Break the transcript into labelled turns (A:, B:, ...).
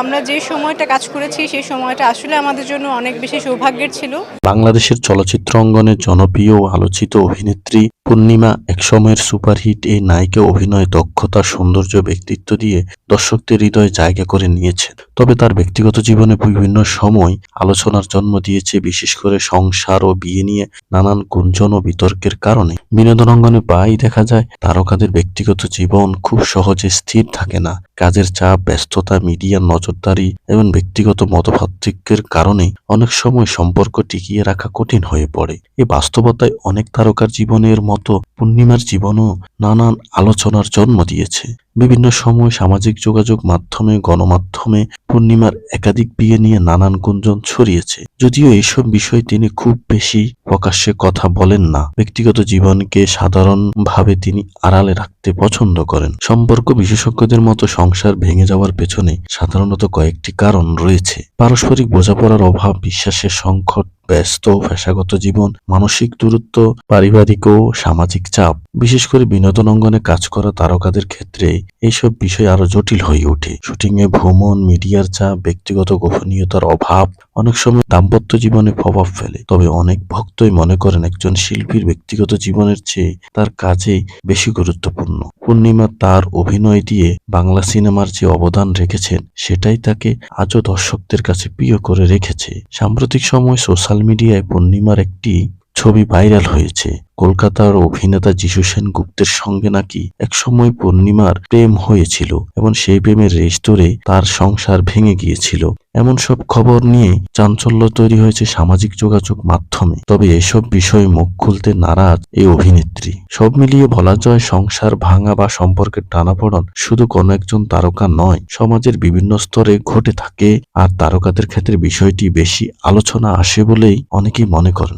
A: আমরা যে সময়টা কাজ করেছি সেই সময়টা আসলে আমাদের জন্য অনেক বেশি সৌভাগ্যের ছিল।
B: বাংলাদেশের চলচ্চিত্র অঙ্গনে জনপ্রিয় ও আলোচিত অভিনেত্রী পূর্ণিমা একসময়ের সুপারহিট এই নায়িকা অভিনয়ে দক্ষতা, সৌন্দর্য, ব্যক্তিত্ব দিয়ে দর্শকদের হৃদয়ে জায়গা করে নিয়েছেন। তবে তার ব্যক্তিগত জীবনে বিভিন্ন সময় আলোচনার জন্ম দিয়েছে, বিশেষ করে সংসার ও বিয়ে নিয়ে নানান গুঞ্জন ও বিতর্কের কারণে। বিনোদন অঙ্গনে প্রায়ই দেখা যায় তারকাদের ব্যক্তিগত জীবন খুব সহজে স্থির থাকে না। কাজের চাপ, ব্যস্ততা, মিডিয়ার নজরদারি এবং ব্যক্তিগত মতপার্থক্যের কারণে অনেক সময় সম্পর্ক টিকিয়ে রাখা কঠিন হয়ে পড়ে। এই বাস্তবতায় অনেক তারকার জীবনের মতো পূর্ণিমার জীবনও নানান আলোচনার জন্ম দিয়েছে। বিভিন্ন সময় সামাজিক যোগাযোগ মাধ্যমে, গণমাধ্যমে পূর্ণিমার একাধিক বিয়ে নিয়ে নানান গুঞ্জন ছড়িয়েছে। যদিও এইসব বিষয় তিনি খুব বেশি প্রকাশ্যে কথা বলেন না। ব্যক্তিগত জীবনকে সাধারণভাবে তিনি আড়ালে রাখতে পছন্দ করেন। সম্পর্ক বিশেষজ্ঞদের মতো সংসার ভেঙে যাওয়ার পেছনে সাধারণত কয়েকটি কারণ রয়েছে: পারস্পরিক বোঝাপড়ার অভাব, বিশ্বাসের সংকট, ব্যস্ত পেশাগত জীবন, মানসিক দূরত্ব, পারিবারিক ও সামাজিক চাপ। বিশেষ করে বিনোদন অঙ্গনে কাজ করা তারকাদের ক্ষেত্রে এইসব বিষয় আরো জটিল হয়ে ওঠে। শুটিংয়ে ভ্রমণ, মিডিয়ার চাপ, ব্যক্তিগত গোপনীয়তার অভাব অনেক সময় দাম্পত্য জীবনে প্রভাব ফেলে। তবে অনেক ভক্তই মনে করেন একজন শিল্পীর ব্যক্তিগত জীবনের চেয়ে তার কাজেই বেশি গুরুত্বপূর্ণ। পূর্ণিমা তার অভিনয় দিয়ে বাংলা সিনেমার যে অবদান রেখেছেন সেটাই তাকে আজও দর্শকদের কাছে প্রিয় করে রেখেছে। সাম্প্রতিক সময় সোশ্যাল মিডিয়ায় পূর্ণিমার একটি ছবি ভাইরাল হয়েছে। কলকাতার অভিনেতা যিশু সেনগুপ্তের সঙ্গে নাকি একসময় পূর্ণিমার প্রেম হয়েছিল এবং সেই প্রেমের রেশ ধরে তার সংসার ভেঙে গিয়েছিল। এমন সব খবর নিয়ে চাঞ্চল্য তৈরি হয়েছে সামাজিক যোগাযোগ মাধ্যমে। তবে এসব বিষয়ে মুখ খুলতে নারাজ এই অভিনেত্রী। সব মিলিয়ে বলা যায়, সংসার ভাঙা বা সম্পর্কের টানাপোড়েন শুধু কোনো একজন তারকা নয়, সমাজের বিভিন্ন স্তরে ঘটে থাকে। আর তারকাদের ক্ষেত্রে বিষয়টি বেশি আলোচনা আসে বলেই অনেকেই মনে করেন।